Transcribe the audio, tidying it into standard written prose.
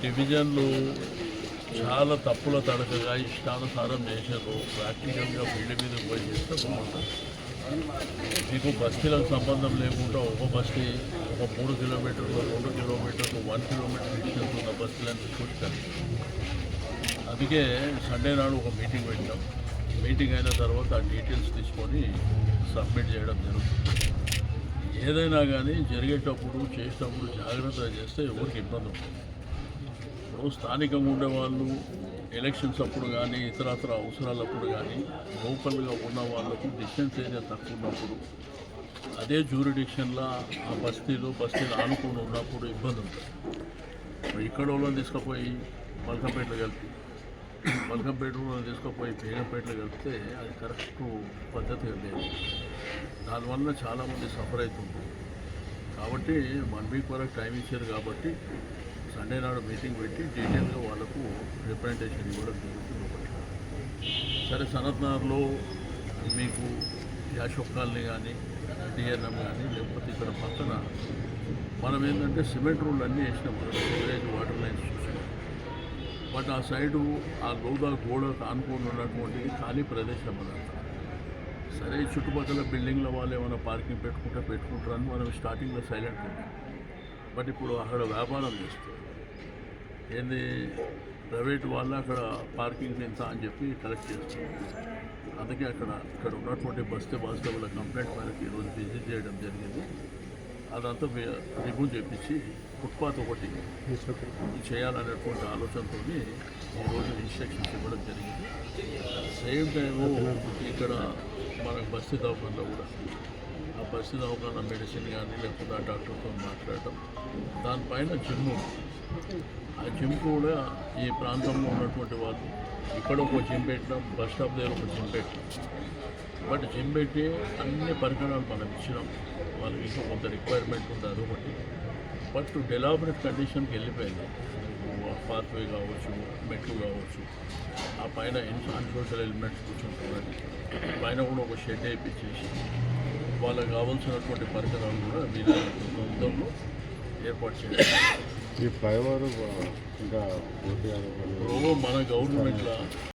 డివిజన్లు చాలా తప్పుల తడకగా ఇష్టానుసారం చేశారు. ప్రాక్టికల్గా ఫీల్డ్ మీద పోయి చేస్తే బాగుంటుంది. మీకు బస్తీలకు సంబంధం లేకుండా ఒక బస్తీ ఒక 3 కిలోమీటర్లు 2 కిలోమీటర్లు 1 కిలోమీటర్ డిస్టెన్స్ ఉన్న బస్తీలను చూస్తాను. అందుకే సండే నాడు ఒక మీటింగ్ పెట్టాం. మీటింగ్ అయిన తర్వాత ఆ డీటెయిల్స్ తీసుకొని సబ్మిట్ చేయడం జరుగుతుంది. ఏదైనా కానీ జరిగేటప్పుడు చేసేటప్పుడు జాగ్రత్తగా చేస్తే ఎవరికి ఇబ్బంది ఉంటుంది. ఇప్పుడు స్థానికంగా ఉండేవాళ్ళు ఎలక్షన్స్ అప్పుడు కానీ ఇతరత్ర అవసరాలప్పుడు కానీ లోకల్గా ఉన్న వాళ్ళకు డిస్టెన్స్ ఏరియా తక్కువ ఉన్నప్పుడు అదే జ్యూరిడిక్షన్లో ఆ బస్తీలు ఆనుకొని ఉన్నప్పుడు ఇబ్బంది ఉంటుంది. ఇక్కడ వాళ్ళని తీసుకుపోయి మల్కంపేటలో కలిపి మల్కంపేటలో తీసుకుపోయి బేగంపేటలో కలిపితే అది కరెక్ట్ పద్ధతిగా లేదు. దానివల్ల చాలామంది సఫర్ అవుతుంది. కాబట్టి 1 వీక్ వరకు టైం ఇచ్చారు కాబట్టి సండే నాడు మీటింగ్ పెట్టి డీటెయిల్గా వాళ్ళకు రిప్రజెంటేషన్ ఇవ్వడం జరుగుతుంది. ఒకటి సరే, సనత్నగర్లో మీకు యాషోక్ కాలనీ కానీ డిఎన్ఎం కానీ లేకపోతే ఇక్కడ పక్కన మనం ఏంటంటే సిమెంట్ రోడ్లు అన్నీ వేసినాం. సివరేజ్ వాటర్ లైన్స్ చూసినాం. బట్ ఆ సైడు ఆ గోడకు ఆనుకొని ఉన్నటువంటిది ఖాళీ ప్రదేశం అదంతా. సరే, చుట్టుపక్కల బిల్డింగ్ల వాళ్ళు ఏమైనా పార్కింగ్ పెట్టుకుంటారని మనం స్టార్టింగ్లో సైలెంట్ ఉన్నాం. బట్ ఇప్పుడు అక్కడ వ్యాపారం చేస్తారు. ఏంది ప్రైవేట్ వాళ్ళు అక్కడ పార్కింగ్ ఎంత అని చెప్పి కలెక్ట్ చేస్తారు. అందుకే ఇక్కడ ఉన్నటువంటి బస్తీ వాళ్ళ కంప్లైంట్ మేరకు ఈరోజు విజిట్ చేయడం జరిగింది. అదంతా రిమూవ్ చేయించి ఫుట్పాత్ ఒకటి చేయాలనేటువంటి ఆలోచనతో ఈరోజు ఇన్స్ట్రక్షన్స్ ఇవ్వడం జరిగింది. సేమ్ టైము ఇక్కడ మనకు బస్తీ దవాఖానలో కూడా ఆ బస్తీ దవాఖాన మెడిసిన్ కానీ లేకపోతే ఆ డాక్టర్తో మాట్లాడటం. దానిపైన జిమ్, ఆ జిమ్ కూడా ఈ ప్రాంతంలో ఉన్నటువంటి వాళ్ళు ఇక్కడ ఒక జిమ్ పెట్టినాం, బస్ స్టాప్ దగ్గర ఒక జిమ్ పెట్టినాం. బట్ జిమ్ పెట్టి అన్ని పరికరాలు మనం ఇచ్చినాం. వాళ్ళకి ఇంకా కొంత రిక్వైర్మెంట్ ఉంది, అదొకటి. బట్ డెవలప్మెంట్ కండిషన్కి వెళ్ళిపోయింది. పాత్వే కావచ్చు, మెట్లు కావచ్చు, ఆ పైన అన్సోషల్ ఎలిమెంట్స్ కూర్చుంటున్నాయి. పైన కూడా ఒక షెడ్ వేయించేసి వాళ్ళకి కావాల్సినటువంటి పరికరాలు కూడా వీళ్ళలో ఏర్పాటు చేయాలి. ఈ ఫ్లైఓవర్ ఇంకా మన గవర్నమెంట్లో